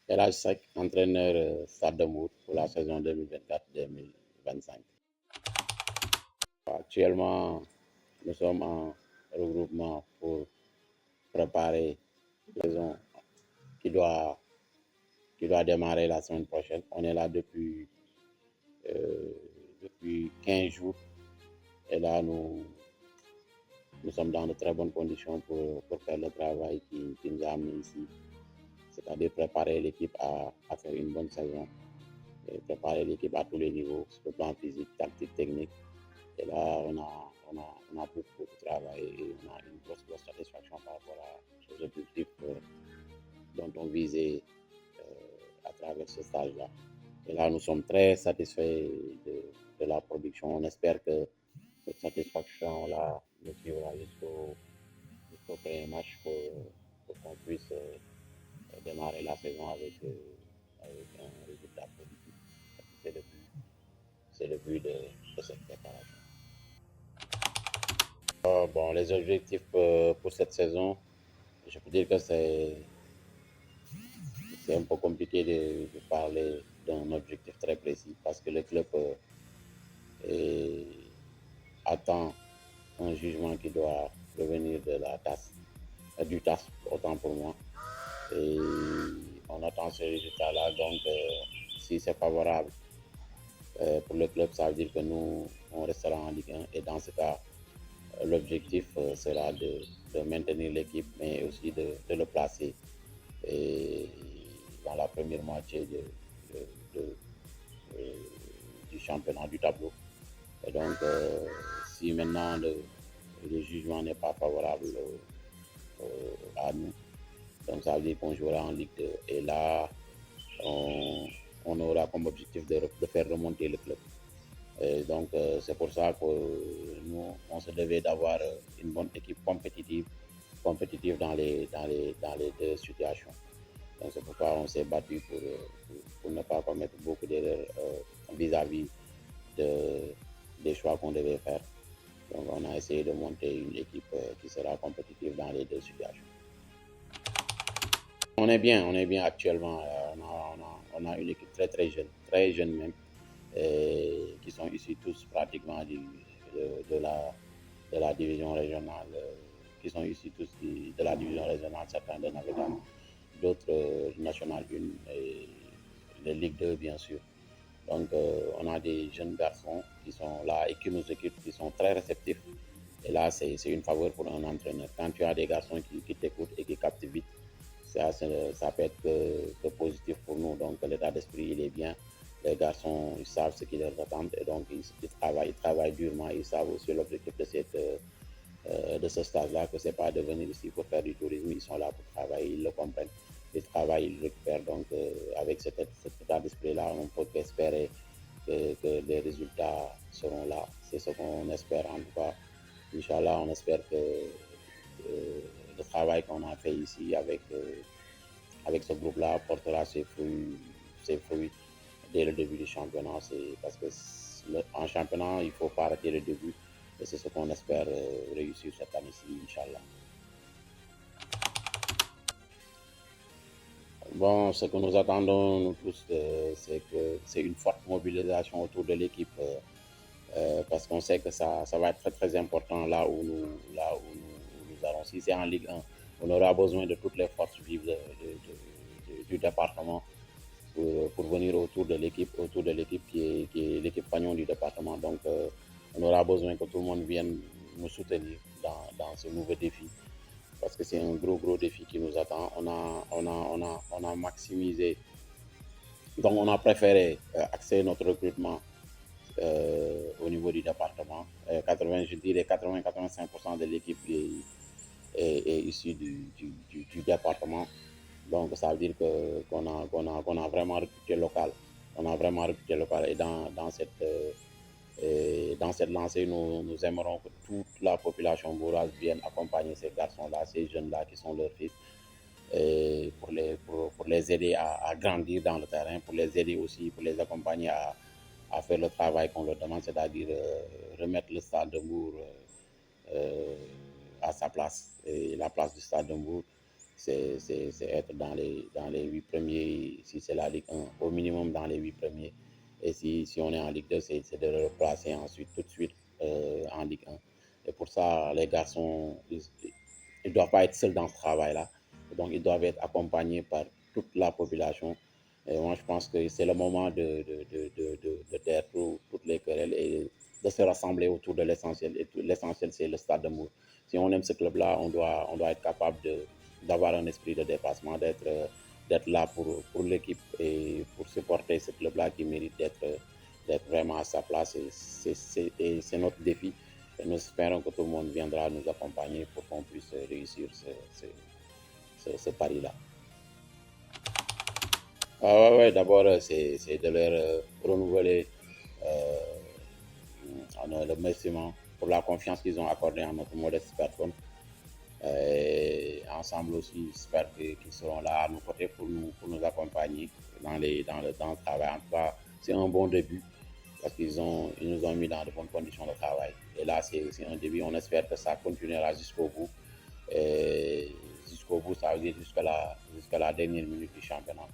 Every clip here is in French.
El Hadj Seck, entraîneur Stade de Mbour pour la saison 2024-2025. Actuellement, nous sommes en regroupement pour préparer la saison qui doit, qui doit démarrer la semaine prochaine. On est là depuis 15 jours et là, nous sommes dans de très bonnes conditions pour faire le travail qui nous a amenés ici, c'est-à-dire préparer l'équipe à faire une bonne saison, et préparer l'équipe à tous les niveaux, sur le plan physique, tactique, technique. Et là, on a beaucoup de travail et on a une grosse satisfaction par rapport aux objectifs dont on visait à travers ce stage-là. Et là, nous sommes très satisfaits de la production. On espère que cette satisfaction-là nous suivra jusqu'au premier match pour qu'on puisse démarrer la saison avec un résultat positif. C'est le but de cette préparation. Bon, les objectifs pour cette saison, je peux dire que c'est un peu compliqué de parler d'un objectif très précis parce que le club attend un jugement qui doit provenir de la TAS, du TAS, autant pour moi. Et on attend ce résultat-là. Donc, si c'est favorable pour le club, ça veut dire que nous, on restera en Ligue 1. Et dans ce cas, l'objectif sera de maintenir l'équipe, mais aussi de le placer et dans la première moitié de, euh, du championnat du tableau. Et donc, si maintenant le jugement n'est pas favorable à nous, donc ça veut dire qu'on jouera en Ligue 2. Et là, on aura comme objectif de faire remonter le club. Et donc, c'est pour ça que nous, on se devait d'avoir une bonne équipe compétitive dans les deux situations. Donc, c'est pourquoi on s'est battu pour ne pas commettre beaucoup d'erreurs vis-à-vis de, des choix qu'on devait faire. Donc, on a essayé de monter une équipe qui sera compétitive dans les deux situations. On est bien actuellement. On a une équipe très jeune même, qui sont issus tous pratiquement de la division régionale, qui sont issus tous de la division régionale, certains de Navedan, d'autres nationales 1 et les Ligue 2 bien sûr. Donc on a des jeunes garçons qui sont là et qui nous équipent, qui sont très réceptifs. Et là, c'est une faveur pour un entraîneur. Quand tu as des garçons qui t'écoutent et qui captent vite, ça peut être que positif pour nous. Donc l'état d'esprit, il est bien. Les garçons, ils savent ce qui leur attend et donc ils travaillent durement. Ils savent aussi l'objectif de ce stage-là, que ce n'est pas de venir ici pour faire du tourisme. Ils sont là pour travailler, ils le comprennent. Ils travaillent, ils récupèrent. Donc avec cet état d'esprit-là, on peut espérer que les résultats seront là. C'est ce qu'on espère en tout cas. Inch'Allah, on espère que le travail qu'on a fait ici avec ce groupe-là portera ses fruits dès le début du championnat. C'est parce que en championnat, il ne faut pas arrêter le début. Et c'est ce qu'on espère réussir cette année-ci, Inch'Allah. Bon, ce que nous attendons nous tous, c'est que c'est une forte mobilisation autour de l'équipe. Parce qu'on sait que ça va être très important où nous allons. Si c'est en Ligue 1, on aura besoin de toutes les forces vives du département pour venir autour de l'équipe qui est l'équipe fagnon du département. Donc, on aura besoin que tout le monde vienne nous soutenir dans ce nouveau défi. Parce que c'est un gros défi qui nous attend. On a maximisé. Donc, on a préféré axer notre recrutement au niveau du département. 80, je dirais 80-85% de l'équipe est issue du département. Donc, ça veut dire qu'on a vraiment recruté local. On a vraiment recruté local. Et dans cette lancée, nous aimerons que toute la population bourgeoise vienne accompagner ces garçons-là, ces jeunes-là qui sont leurs fils, et pour les aider à grandir dans le terrain, pour les aider aussi, pour les accompagner à faire le travail qu'on leur demande, c'est-à-dire remettre le stade de Mbour à sa place. Et la place du stade de Mbour, c'est être dans les 8 premiers, si c'est la Ligue 1, au minimum dans les 8 premiers. Et si on est en Ligue 2, c'est de le replacer ensuite, tout de suite en Ligue 1. Et pour ça, les garçons, ils ne doivent pas être seuls dans ce travail-là. Donc, ils doivent être accompagnés par toute la population. Et moi, je pense que c'est le moment de taire toutes les querelles et de se rassembler autour de l'essentiel. Et l'essentiel, c'est le stade de Mour. Si on aime ce club-là, on doit être capable d'avoir un esprit de dépassement, d'être là pour l'équipe et pour supporter ce club-là qui mérite d'être vraiment à sa place. Et c'est notre défi. Et nous espérons que tout le monde viendra nous accompagner pour qu'on puisse réussir ce pari-là. Ah ouais, d'abord, c'est de leur renouveler le remerciement pour la confiance qu'ils ont accordée en notre modeste personne. Et ensemble aussi, j'espère qu'ils seront là à nos côtés pour nous accompagner dans le travail. En tout cas, c'est un bon début parce ils nous ont mis dans de bonnes conditions de travail. Et là, c'est un début. On espère que ça continuera jusqu'au bout. Et jusqu'au bout, ça veut dire jusqu'à la dernière minute du championnat.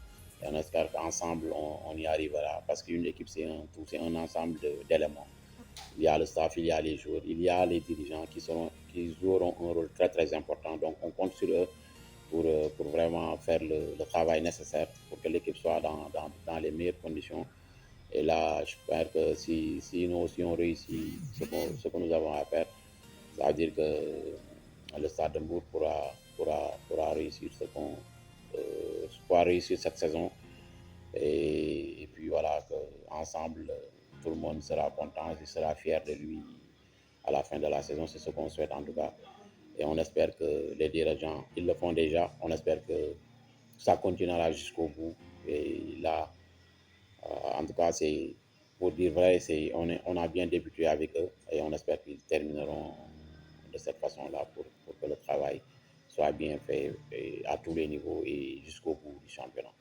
Et on espère qu'ensemble, on y arrivera. Parce qu'une équipe, c'est un tout, c'est un ensemble d'éléments. Il y a le staff, il y a les joueurs, il y a les dirigeants qui joueront un rôle très très important. Donc on compte sur eux pour vraiment faire le travail nécessaire pour que l'équipe soit dans les meilleures conditions. Et là, j'espère que si nous aussi on réussit ce que nous avons à faire, ça veut dire que le Stade de Mbour pourra réussir pourra réussir cette saison. Et puis voilà, qu'ensemble, tout le monde sera content, il sera fier de lui à la fin de la saison. C'est ce qu'on souhaite en tout cas. Et on espère que les dirigeants, ils le font déjà. On espère que ça continuera jusqu'au bout. Et là, en tout cas, c'est pour dire vrai, on a bien débuté avec eux et on espère qu'ils termineront de cette façon-là pour que le travail soit bien fait à tous les niveaux et jusqu'au bout du championnat.